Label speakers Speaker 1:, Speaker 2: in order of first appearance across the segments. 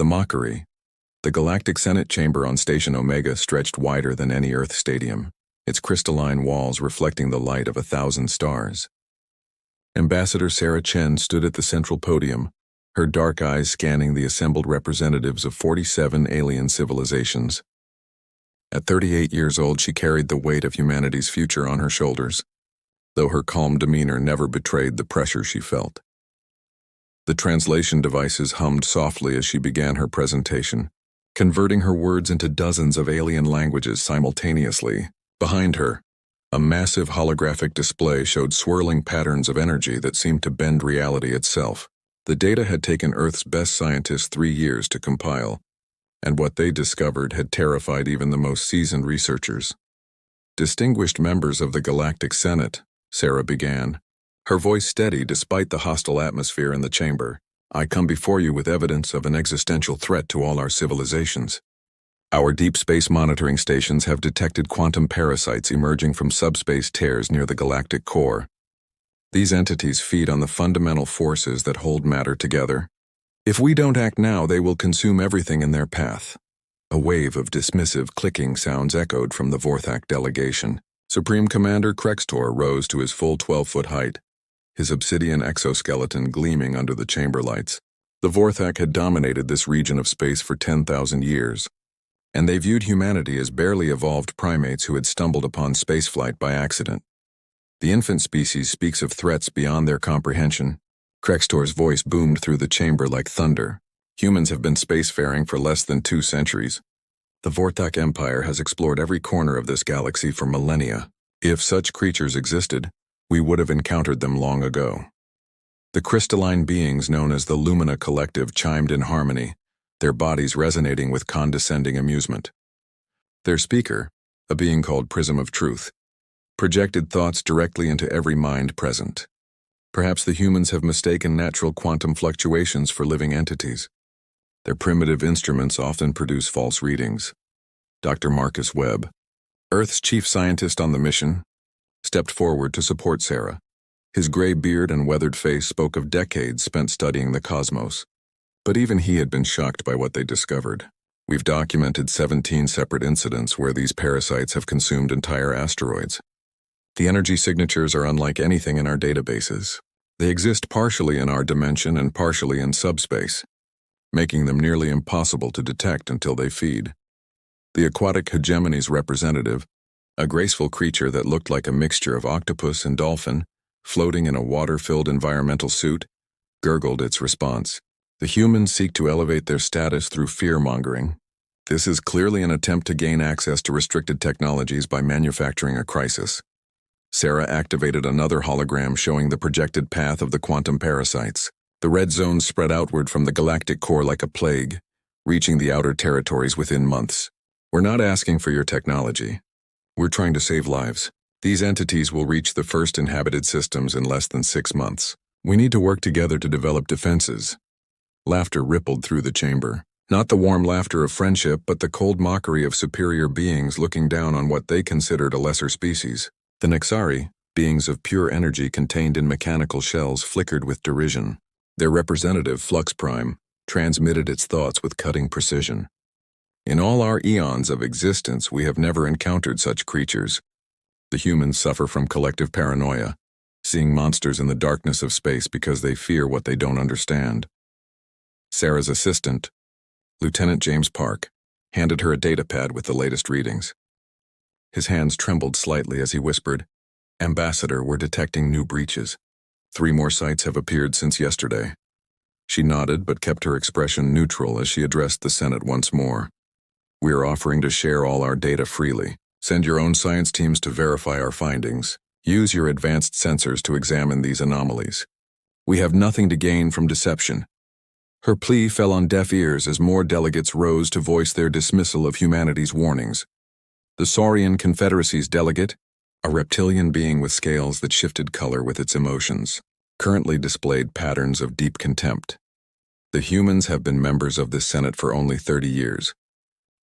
Speaker 1: The mockery. The Galactic Senate chamber on Station Omega stretched wider than any Earth stadium, its crystalline walls reflecting the light of 1,000 stars. Ambassador Sarah Chen stood at the central podium, her dark eyes scanning the assembled representatives of 47 alien civilizations. At 38 years old, she carried the weight of humanity's future on her shoulders, though her calm demeanor never betrayed the pressure she felt. The translation devices hummed softly as she began her presentation, converting her words into dozens of alien languages simultaneously. Behind her, a massive holographic display showed swirling patterns of energy that seemed to bend reality itself. The data had taken Earth's best scientists 3 years to compile, and what they discovered had terrified even the most seasoned researchers. "Distinguished members of the Galactic Senate," Sarah began, her voice steady despite the hostile atmosphere in the chamber, "I come before you with evidence of an existential threat to all our civilizations. Our deep space monitoring stations have detected quantum parasites emerging from subspace tears near the galactic core. These entities feed on the fundamental forces that hold matter together. If we don't act now, they will consume everything in their path." A wave of dismissive clicking sounds echoed from the Vorthak delegation. Supreme Commander Krextor rose to his full 12-foot height, his obsidian exoskeleton gleaming under the chamber lights. The Vorthak had dominated this region of space for 10,000 years, and they viewed humanity as barely evolved primates who had stumbled upon spaceflight by accident. "The infant species speaks of threats beyond their comprehension." Krextor's voice boomed through the chamber like thunder. "Humans have been spacefaring for less than 2 centuries. The Vorthak Empire has explored every corner of this galaxy for millennia. If such creatures existed, we would have encountered them long ago." The crystalline beings known as the Lumina Collective chimed in harmony, their bodies resonating with condescending amusement. Their speaker, a being called Prism of Truth, projected thoughts directly into every mind present. Perhaps the humans have mistaken natural quantum fluctuations for living entities. Their primitive instruments often produce false readings. Dr. Marcus Webb, Earth's chief scientist on the mission, stepped forward to support Sarah. His gray beard and weathered face spoke of decades spent studying the cosmos. But even he had been shocked by what they discovered. "We've documented 17 separate incidents where these parasites have consumed entire asteroids. The energy signatures are unlike anything in our databases. They exist partially in our dimension and partially in subspace, making them nearly impossible to detect until they feed." The aquatic hegemony's representative, a graceful creature that looked like a mixture of octopus and dolphin, floating in a water-filled environmental suit, gurgled its response. "The humans seek to elevate their status through fear-mongering. This is clearly an attempt to gain access to restricted technologies by manufacturing a crisis." Sarah activated another hologram showing the projected path of the quantum parasites. The red zones spread outward from the galactic core like a plague, reaching the outer territories within months. "We're not asking for your technology. We're trying to save lives. These entities will reach the first inhabited systems in less than 6 months. We need to work together to develop defenses." Laughter rippled through the chamber. Not the warm laughter of friendship, but the cold mockery of superior beings looking down on what they considered a lesser species. The Nexari, beings of pure energy contained in mechanical shells, flickered with derision. Their representative, Flux Prime, transmitted its thoughts with cutting precision. "In all our eons of existence, we have never encountered such creatures. The humans suffer from collective paranoia, seeing monsters in the darkness of space because they fear what they don't understand." Sarah's assistant, Lieutenant James Park, handed her a datapad with the latest readings. His hands trembled slightly as he whispered, "Ambassador, we're detecting new breaches. 3 more sites have appeared since yesterday." She nodded but kept her expression neutral as she addressed the Senate once more. "We are offering to share all our data freely. Send your own science teams to verify our findings. Use your advanced sensors to examine these anomalies. We have nothing to gain from deception." Her plea fell on deaf ears as more delegates rose to voice their dismissal of humanity's warnings. The Saurian Confederacy's delegate, a reptilian being with scales that shifted color with its emotions, currently displayed patterns of deep contempt. "The humans have been members of this Senate for only 30 years.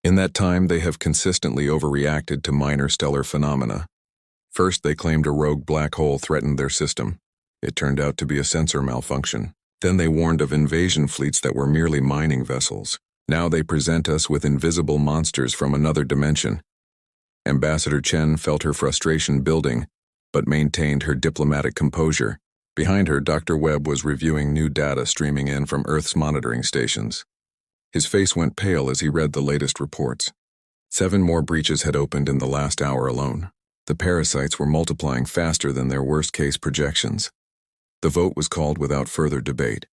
Speaker 1: In that time, they have consistently overreacted to minor stellar phenomena. First, they claimed a rogue black hole threatened their system. It turned out to be a sensor malfunction. Then they warned of invasion fleets that were merely mining vessels. Now they present us with invisible monsters from another dimension. Ambassador Chen felt her frustration building, but maintained her diplomatic composure. Behind her, Dr. Webb was reviewing new data streaming in from Earth's monitoring stations. His face went pale as he read the latest reports. 7 more breaches had opened in the last hour alone. The parasites were multiplying faster than their worst-case projections. The vote was called without further debate.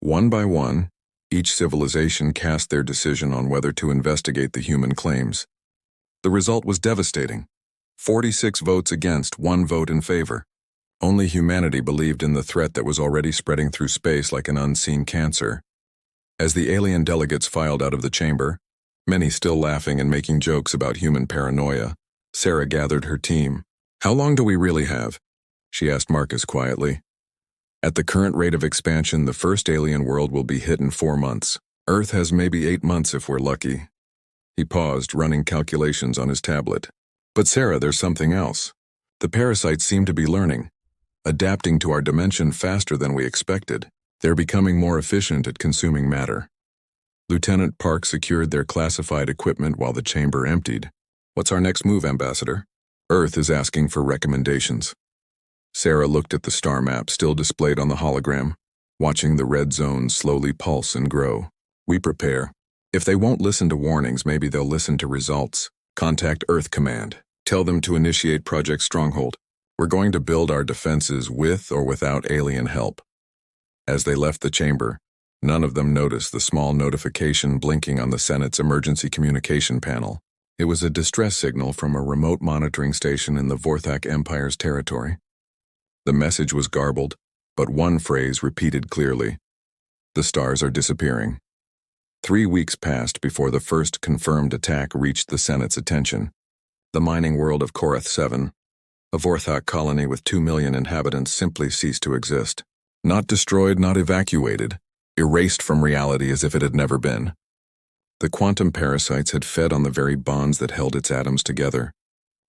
Speaker 1: One by one, each civilization cast their decision on whether to investigate the human claims. The result was devastating. 46 votes against, 1 vote in favor. Only humanity believed in the threat that was already spreading through space like an unseen cancer. As the alien delegates filed out of the chamber, many still laughing and making jokes about human paranoia, Sarah gathered her team. "How long do we really have?" she asked Marcus quietly. "At the current rate of expansion, the first alien world will be hit in 4 months. Earth has maybe 8 months if we're lucky." He paused, running calculations on his tablet. "But Sarah, there's something else. The parasites seem to be learning, adapting to our dimension faster than we expected. They're becoming more efficient at consuming matter." Lieutenant Park secured their classified equipment while the chamber emptied. "What's our next move, Ambassador?" "Earth is asking for recommendations." Sarah looked at the star map still displayed on the hologram, watching the red zones slowly pulse and grow. "We prepare. If they won't listen to warnings, maybe they'll listen to results. Contact Earth Command. Tell them to initiate Project Stronghold. We're going to build our defenses with or without alien help." As they left the chamber, none of them noticed the small notification blinking on the Senate's emergency communication panel. It was a distress signal from a remote monitoring station in the Vorthak Empire's territory. The message was garbled, but one phrase repeated clearly: "The stars are disappearing." 3 weeks passed before the first confirmed attack reached the Senate's attention. The mining world of Korath 7, a Vorthak colony with 2 million inhabitants, simply ceased to exist. Not destroyed, not evacuated, erased from reality as if it had never been. The quantum parasites had fed on the very bonds that held its atoms together,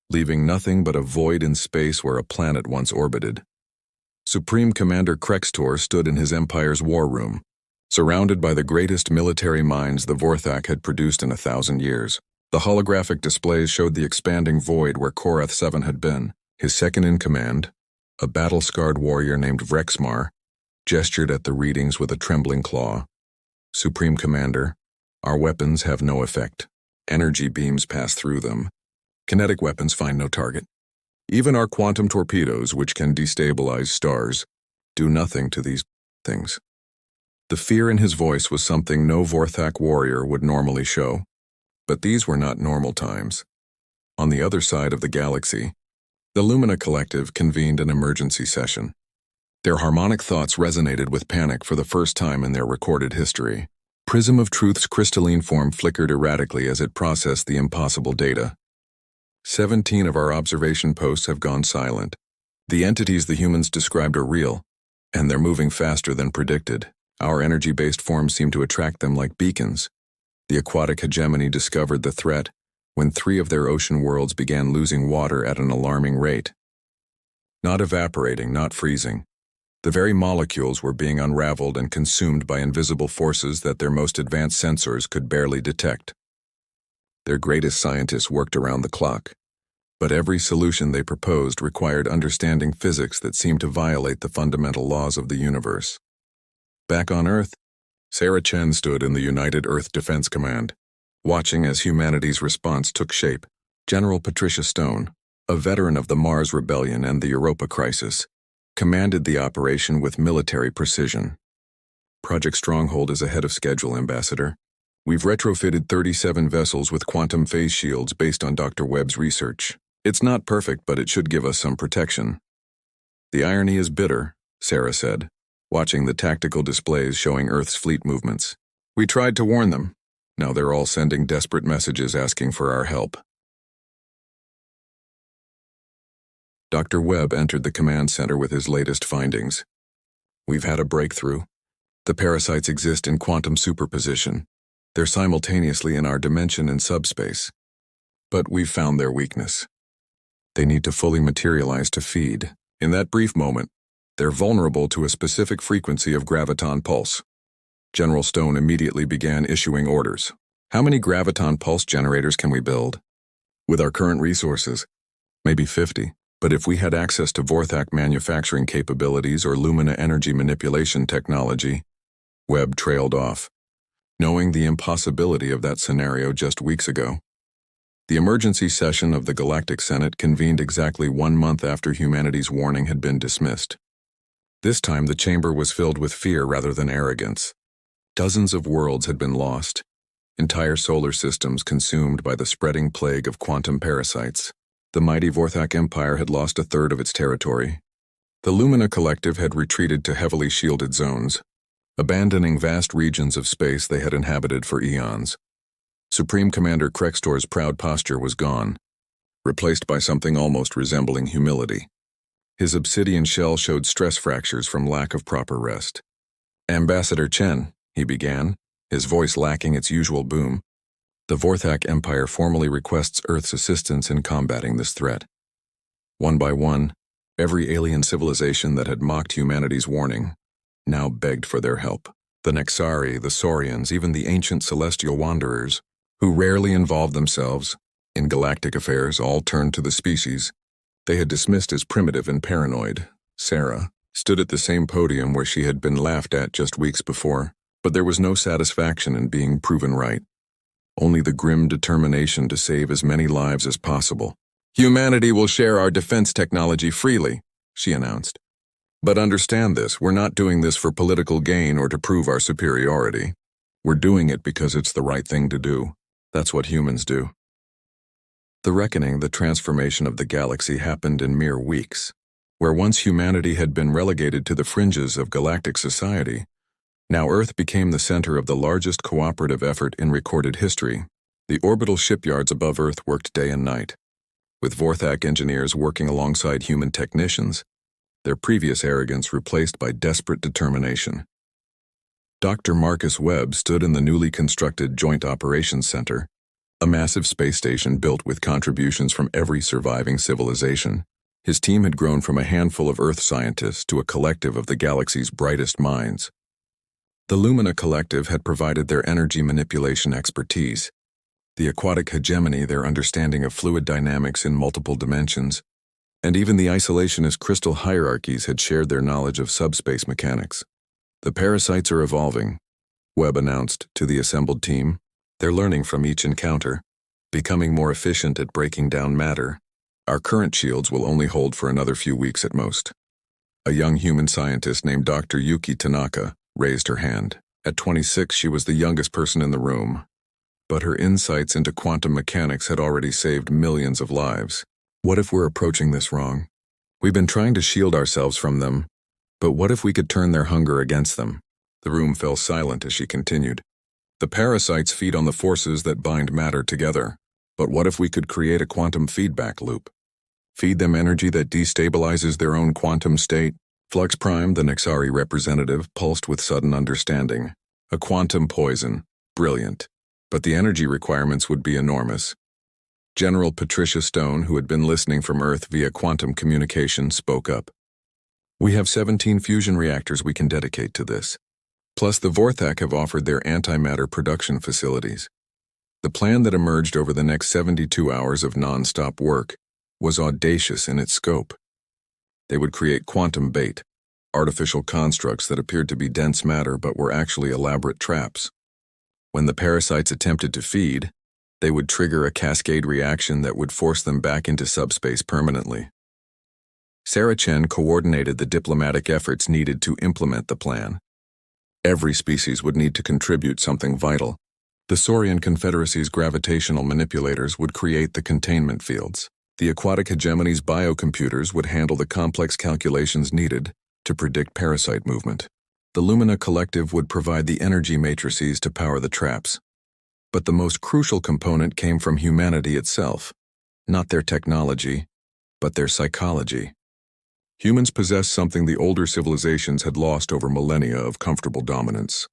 Speaker 1: leaving nothing but a void in space where a planet once orbited. Supreme Commander Krextor stood in his empire's war room, surrounded by the greatest military minds the Vorthak had produced in 1,000 years. The holographic displays showed the expanding void where Korath 7 had been. His second-in-command, a battle-scarred warrior named Vrexmar, gestured at the readings with a trembling claw. "Supreme Commander, our weapons have no effect. Energy beams pass through them. Kinetic weapons find no target. Even our quantum torpedoes, which can destabilize stars, do nothing to these things." The fear in his voice was something no Vorthak warrior would normally show. But these were not normal times. On the other side of the galaxy, the Lumina Collective convened an emergency session. Their harmonic thoughts resonated with panic for the first time in their recorded history. Prism of Truth's crystalline form flickered erratically as it processed the impossible data. 17 of our observation posts have gone silent. The entities the humans described are real, and they're moving faster than predicted. Our energy-based forms seem to attract them like beacons. The aquatic hegemony discovered the threat when 3 of their ocean worlds began losing water at an alarming rate. Not evaporating, not freezing. The very molecules were being unraveled and consumed by invisible forces that their most advanced sensors could barely detect. Their greatest scientists worked around the clock, but every solution they proposed required understanding physics that seemed to violate the fundamental laws of the universe. Back on Earth, Sarah Chen stood in the United Earth Defense Command, watching as humanity's response took shape. General Patricia Stone, a veteran of the Mars Rebellion and the Europa Crisis, commanded the operation with military precision. "Project Stronghold is ahead of schedule, Ambassador. We've retrofitted 37 vessels with quantum phase shields based on Dr. Webb's research. It's not perfect, but it should give us some protection." "The irony is bitter," Sarah said, watching the tactical displays showing Earth's fleet movements. "We tried to warn them. Now they're all sending desperate messages asking for our help." Dr. Webb entered the command center with his latest findings. "We've had a breakthrough. The parasites exist in quantum superposition. They're simultaneously in our dimension and subspace. But we've found their weakness. They need to fully materialize to feed. In that brief moment, they're vulnerable to a specific frequency of graviton pulse. General Stone immediately began issuing orders. How many graviton pulse generators can we build? With our current resources, maybe 50. But if we had access to Vorthak manufacturing capabilities or Lumina energy manipulation technology, Webb trailed off, knowing the impossibility of that scenario just weeks ago. The emergency session of the Galactic Senate convened exactly 1 month after humanity's warning had been dismissed. This time the chamber was filled with fear rather than arrogance. Dozens of worlds had been lost, entire solar systems consumed by the spreading plague of quantum parasites. The mighty Vorthak Empire had lost a third of its territory. The Lumina Collective had retreated to heavily shielded zones, abandoning vast regions of space they had inhabited for eons. Supreme Commander Krextor's proud posture was gone, replaced by something almost resembling humility. His obsidian shell showed stress fractures from lack of proper rest. "Ambassador Chen," he began, his voice lacking its usual boom, "the Vorthak Empire formally requests Earth's assistance in combating this threat." One by one, every alien civilization that had mocked humanity's warning now begged for their help. The Nexari, the Saurians, even the ancient celestial wanderers, who rarely involved themselves in galactic affairs, all turned to the species they had dismissed as primitive and paranoid. Sarah stood at the same podium where she had been laughed at just weeks before, but there was no satisfaction in being proven right. Only the grim determination to save as many lives as possible. "Humanity will share our defense technology freely," she announced. "But understand this, we're not doing this for political gain or to prove our superiority. We're doing it because it's the right thing to do. That's what humans do." The reckoning, the transformation of the galaxy happened in mere weeks. Where once humanity had been relegated to the fringes of galactic society, now Earth became the center of the largest cooperative effort in recorded history. The orbital shipyards above Earth worked day and night, with Vorthak engineers working alongside human technicians, their previous arrogance replaced by desperate determination. Dr. Marcus Webb stood in the newly constructed Joint Operations Center, a massive space station built with contributions from every surviving civilization. His team had grown from a handful of Earth scientists to a collective of the galaxy's brightest minds. The Lumina Collective had provided their energy manipulation expertise, the aquatic hegemony their understanding of fluid dynamics in multiple dimensions, and even the isolationist crystal hierarchies had shared their knowledge of subspace mechanics. "The parasites are evolving," Webb announced to the assembled team. "They're learning from each encounter, becoming more efficient at breaking down matter. Our current shields will only hold for another few weeks at most." A young human scientist named Dr. Yuki Tanaka raised her hand. At 26, she was the youngest person in the room, but her insights into quantum mechanics had already saved millions of lives. "What if we're approaching this wrong? We've been trying to shield ourselves from them, but what if we could turn their hunger against them?" The room fell silent as she continued. "The parasites feed on the forces that bind matter together, but what if we could create a quantum feedback loop? Feed them energy that destabilizes their own quantum state?" Flux Prime, the Nexari representative, pulsed with sudden understanding. "A quantum poison. Brilliant. But the energy requirements would be enormous." General Patricia Stone, who had been listening from Earth via quantum communication, spoke up. "We have 17 fusion reactors we can dedicate to this. Plus the Vorthak have offered their antimatter production facilities." The plan that emerged over the next 72 hours of non-stop work was audacious in its scope. They would create quantum bait, artificial constructs that appeared to be dense matter but were actually elaborate traps. When the parasites attempted to feed, they would trigger a cascade reaction that would force them back into subspace permanently. Sarah Chen coordinated the diplomatic efforts needed to implement the plan. Every species would need to contribute something vital. The Saurian Confederacy's gravitational manipulators would create the containment fields. The aquatic hegemony's biocomputers would handle the complex calculations needed to predict parasite movement. The Lumina Collective would provide the energy matrices to power the traps. But the most crucial component came from humanity itself, not their technology, but their psychology. Humans possessed something the older civilizations had lost over millennia of comfortable dominance.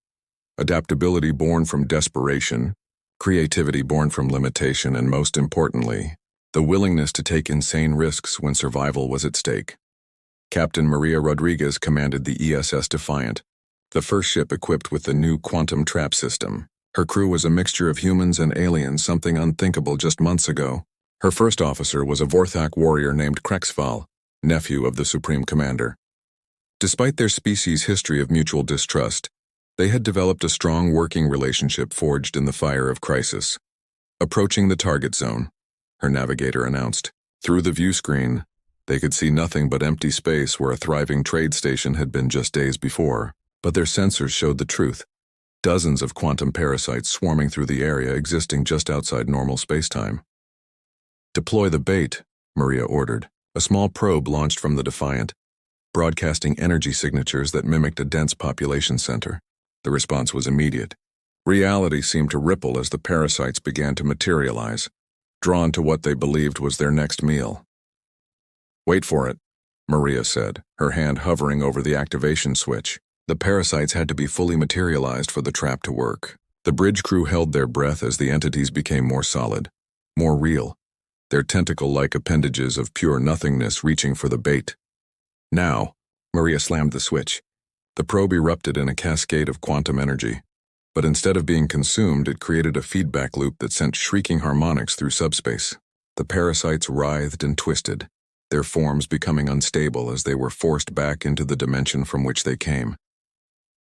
Speaker 1: Adaptability born from desperation, creativity born from limitation, and most importantly, the willingness to take insane risks when survival was at stake. Captain Maria Rodriguez commanded the ESS Defiant, the first ship equipped with the new quantum trap system. Her crew was a mixture of humans and aliens, something unthinkable just months ago. Her first officer was a Vorthak warrior named Krexval, nephew of the Supreme Commander. Despite their species' history of mutual distrust, they had developed a strong working relationship forged in the fire of crisis. Approaching the target zone, her navigator announced. Through the view screen, they could see nothing but empty space where a thriving trade station had been just days before, but their sensors showed the truth. Dozens of quantum parasites swarming through the area existing just outside normal spacetime. Deploy the bait, Maria ordered. A small probe launched from the Defiant, broadcasting energy signatures that mimicked a dense population center. The response was immediate. Reality seemed to ripple as the parasites began to materialize, drawn to what they believed was their next meal. Wait for it, Maria said, her hand hovering over the activation switch. The parasites had to be fully materialized for the trap to work. The bridge crew held their breath as the entities became more solid, more real, their tentacle-like appendages of pure nothingness reaching for the bait. Now, Maria slammed the switch. The probe erupted in a cascade of quantum energy, but instead of being consumed, it created a feedback loop that sent shrieking harmonics through subspace. The parasites writhed and twisted, their forms becoming unstable as they were forced back into the dimension from which they came.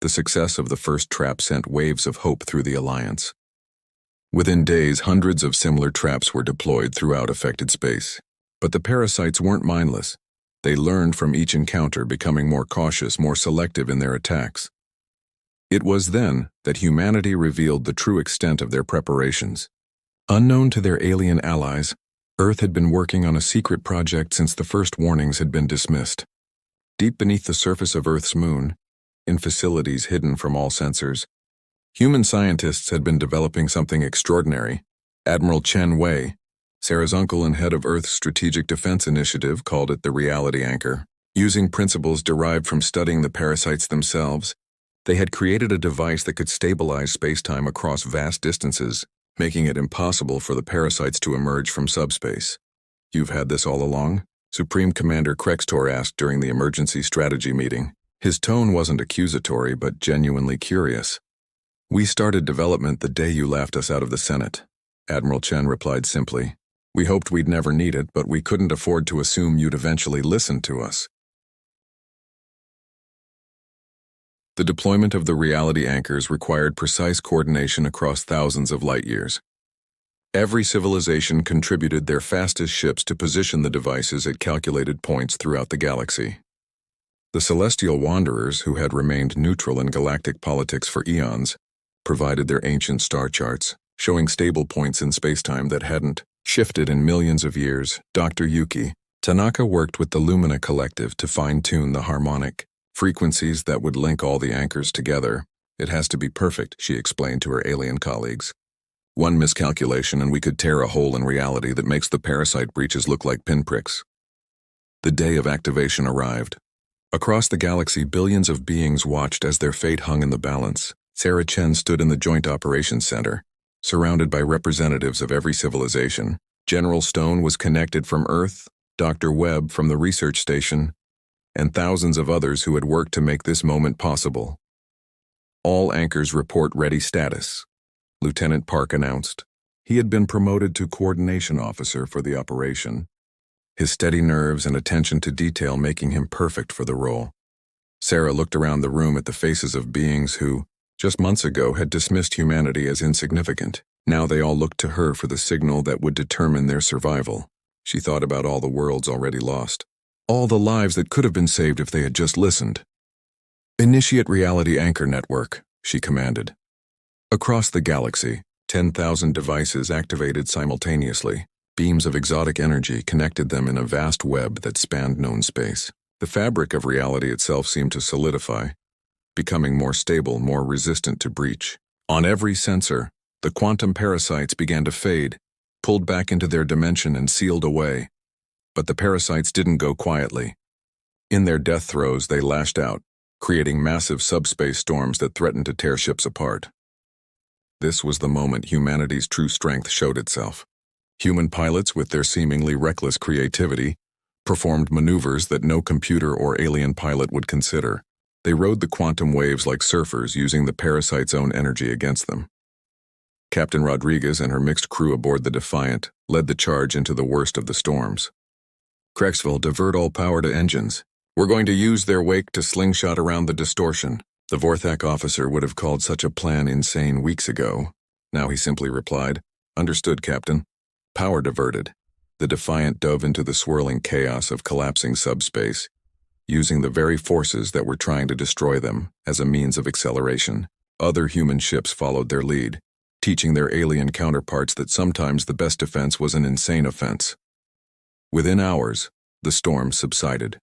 Speaker 1: The success of the first trap sent waves of hope through the Alliance. Within days, hundreds of similar traps were deployed throughout affected space. But the parasites weren't mindless. They learned from each encounter, becoming more cautious, more selective in their attacks. It was then that humanity revealed the true extent of their preparations. Unknown to their alien allies, Earth had been working on a secret project since the first warnings had been dismissed. Deep beneath the surface of Earth's moon, in facilities hidden from all sensors, human scientists had been developing something extraordinary. Admiral Chen Wei, Sarah's uncle and head of Earth's Strategic Defense Initiative, called it the reality anchor. Using principles derived from studying the parasites themselves, they had created a device that could stabilize spacetime across vast distances, making it impossible for the parasites to emerge from subspace. "You've had this all along?" Supreme Commander Krextor asked during the emergency strategy meeting. His tone wasn't accusatory, but genuinely curious. "We started development the day you laughed us out of the Senate," Admiral Chen replied simply. "We hoped we'd never need it, but we couldn't afford to assume you'd eventually listen to us." The deployment of the reality anchors required precise coordination across thousands of light years. Every civilization contributed their fastest ships to position the devices at calculated points throughout the galaxy. The celestial wanderers, who had remained neutral in galactic politics for eons, provided their ancient star charts, showing stable points in spacetime that hadn't shifted in millions of years. Dr. Yuki Tanaka worked with the Lumina Collective to fine-tune the harmonic frequencies that would link all the anchors together. "It has to be perfect," she explained to her alien colleagues. "One miscalculation and we could tear a hole in reality that makes the parasite breaches look like pinpricks." The day of activation arrived. Across the galaxy, billions of beings watched as their fate hung in the balance. Sarah Chen stood in the Joint Operations Center, surrounded by representatives of every civilization. General Stone was connected from Earth, Dr. Webb from the research station, and thousands of others who had worked to make this moment possible. "All anchors report ready status," Lieutenant Park announced. He had been promoted to coordination officer for the operation, his steady nerves and attention to detail making him perfect for the role. Sarah looked around the room at the faces of beings who, just months ago, had dismissed humanity as insignificant. Now they all looked to her for the signal that would determine their survival. She thought about all the worlds already lost, all the lives that could have been saved if they had just listened. "Initiate reality anchor network," she commanded. Across the galaxy, 10,000 devices activated simultaneously. Beams of exotic energy connected them in a vast web that spanned known space. The fabric of reality itself seemed to solidify, becoming more stable, more resistant to breach. On every sensor, the quantum parasites began to fade, pulled back into their dimension and sealed away. But the parasites didn't go quietly. In their death throes, they lashed out, creating massive subspace storms that threatened to tear ships apart. This was the moment humanity's true strength showed itself. Human pilots, with their seemingly reckless creativity, performed maneuvers that no computer or alien pilot would consider. They rode the quantum waves like surfers, using the parasite's own energy against them. Captain Rodriguez and her mixed crew aboard the Defiant led the charge into the worst of the storms. "Crexville, divert all power to engines. We're going to use their wake to slingshot around the distortion." The Vorthak officer would have called such a plan insane weeks ago. Now he simply replied, "Understood, Captain." Power diverted. The Defiant dove into the swirling chaos of collapsing subspace, using the very forces that were trying to destroy them as a means of acceleration. Other human ships followed their lead, teaching their alien counterparts that sometimes the best defense was an insane offense. Within hours, the storm subsided.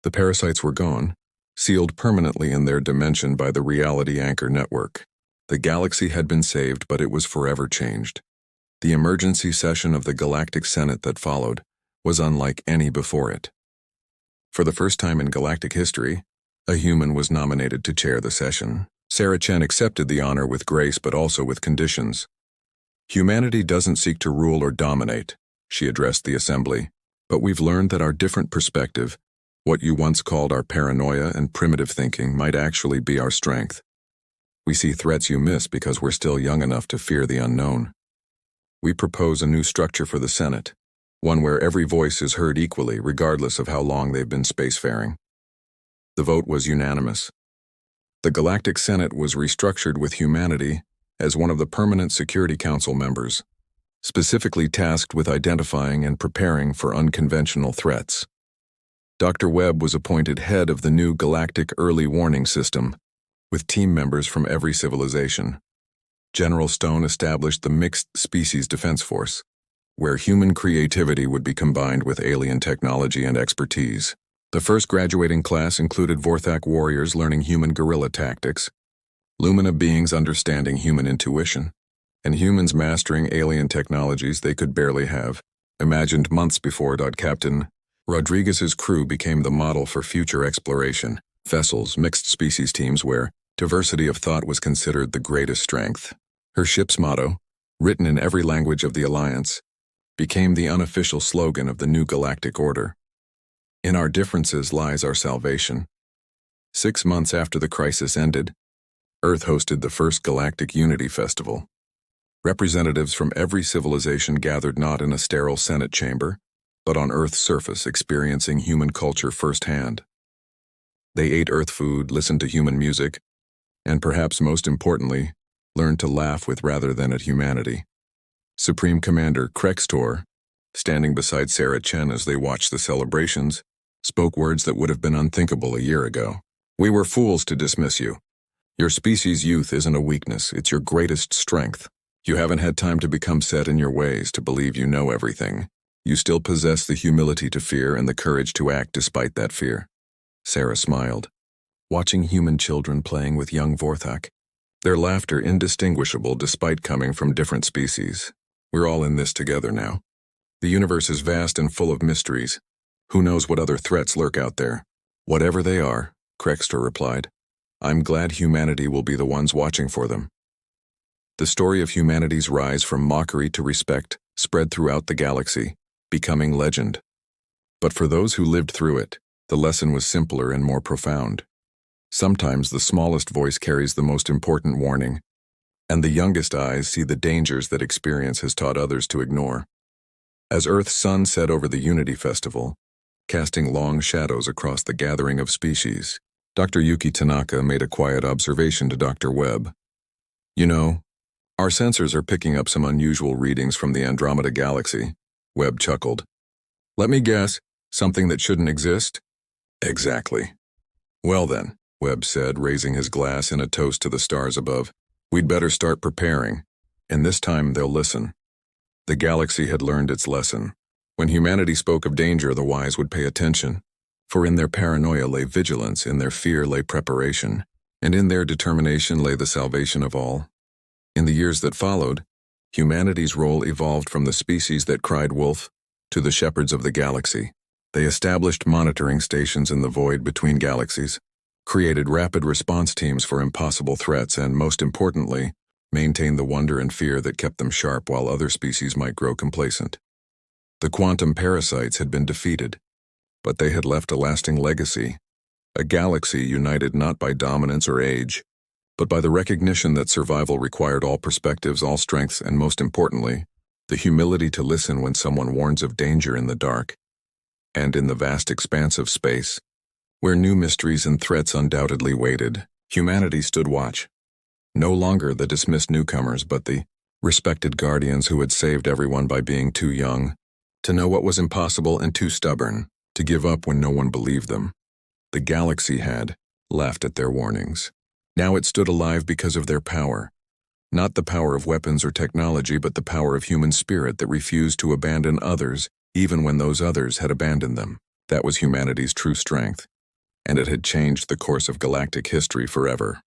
Speaker 1: The parasites were gone, sealed permanently in their dimension by the reality anchor network. The galaxy had been saved, but it was forever changed. The emergency session of the Galactic Senate that followed was unlike any before it. For the first time in galactic history, a human was nominated to chair the session. Sarah Chen accepted the honor with grace, but also with conditions. "Humanity doesn't seek to rule or dominate," she addressed the assembly, "but we've learned that our different perspective, what you once called our paranoia and primitive thinking, might actually be our strength. We see threats you miss because we're still young enough to fear the unknown. We propose a new structure for the Senate, one where every voice is heard equally, regardless of how long they've been spacefaring." The vote was unanimous. The Galactic Senate was restructured with humanity as one of the permanent Security Council members, specifically tasked with identifying and preparing for unconventional threats. Dr. Webb was appointed head of the new Galactic Early Warning System, with team members from every civilization. General Stone established the Mixed Species Defense Force, where human creativity would be combined with alien technology and expertise. The first graduating class included Vorthak warriors learning human guerrilla tactics, Lumina beings understanding human intuition, and humans mastering alien technologies they could barely have imagined months before. Captain Rodriguez's crew became the model for future exploration, vessels, mixed species teams where diversity of thought was considered the greatest strength. Her ship's motto, written in every language of the Alliance, became the unofficial slogan of the new galactic order. "In our differences lies our salvation." 6 months after the crisis ended, Earth hosted the first Galactic Unity Festival. Representatives from every civilization gathered not in a sterile Senate chamber, but on Earth's surface, experiencing human culture firsthand. They ate Earth food, listened to human music, and perhaps most importantly, learned to laugh with rather than at humanity. Supreme Commander Krextor, standing beside Sarah Chen as they watched the celebrations, spoke words that would have been unthinkable a year ago. "We were fools to dismiss you. Your species' youth isn't a weakness, it's your greatest strength. You haven't had time to become set in your ways, to believe you know everything. You still possess the humility to fear and the courage to act despite that fear." Sarah smiled, watching human children playing with young Vorthak, their laughter indistinguishable despite coming from different species. "We're all in this together now. The universe is vast and full of mysteries. Who knows what other threats lurk out there?" "Whatever they are," Krextor replied, "I'm glad humanity will be the ones watching for them." The story of humanity's rise from mockery to respect spread throughout the galaxy, becoming legend. But for those who lived through it, the lesson was simpler and more profound. Sometimes the smallest voice carries the most important warning, and the youngest eyes see the dangers that experience has taught others to ignore. As Earth's sun set over the Unity Festival, casting long shadows across the gathering of species, Dr. Yuki Tanaka made a quiet observation to Dr. Webb. "You know, our sensors are picking up some unusual readings from the Andromeda Galaxy." Webb chuckled. "Let me guess, something that shouldn't exist?" "Exactly." "Well then," Webb said, raising his glass in a toast to the stars above, "we'd better start preparing, and this time they'll listen." The galaxy had learned its lesson. When humanity spoke of danger, the wise would pay attention, for in their paranoia lay vigilance, in their fear lay preparation, and in their determination lay the salvation of all. In the years that followed, humanity's role evolved from the species that cried wolf to the shepherds of the galaxy. They established monitoring stations in the void between galaxies, created rapid response teams for impossible threats, and most importantly, maintained the wonder and fear that kept them sharp while other species might grow complacent. The quantum parasites had been defeated, but they had left a lasting legacy, A galaxy united not by dominance or age, but by the recognition that survival required all perspectives, all strengths, and most importantly, the humility to listen when someone warns of danger in the dark. And in the vast expanse of space, where new mysteries and threats undoubtedly waited, humanity stood watch. No longer the dismissed newcomers, but the respected guardians who had saved everyone by being too young to know what was impossible and too stubborn to give up when no one believed them. The galaxy had laughed at their warnings. Now it stood alive because of their power. Not the power of weapons or technology, but the power of human spirit that refused to abandon others even when those others had abandoned them. That was humanity's true strength, and it had changed the course of galactic history forever.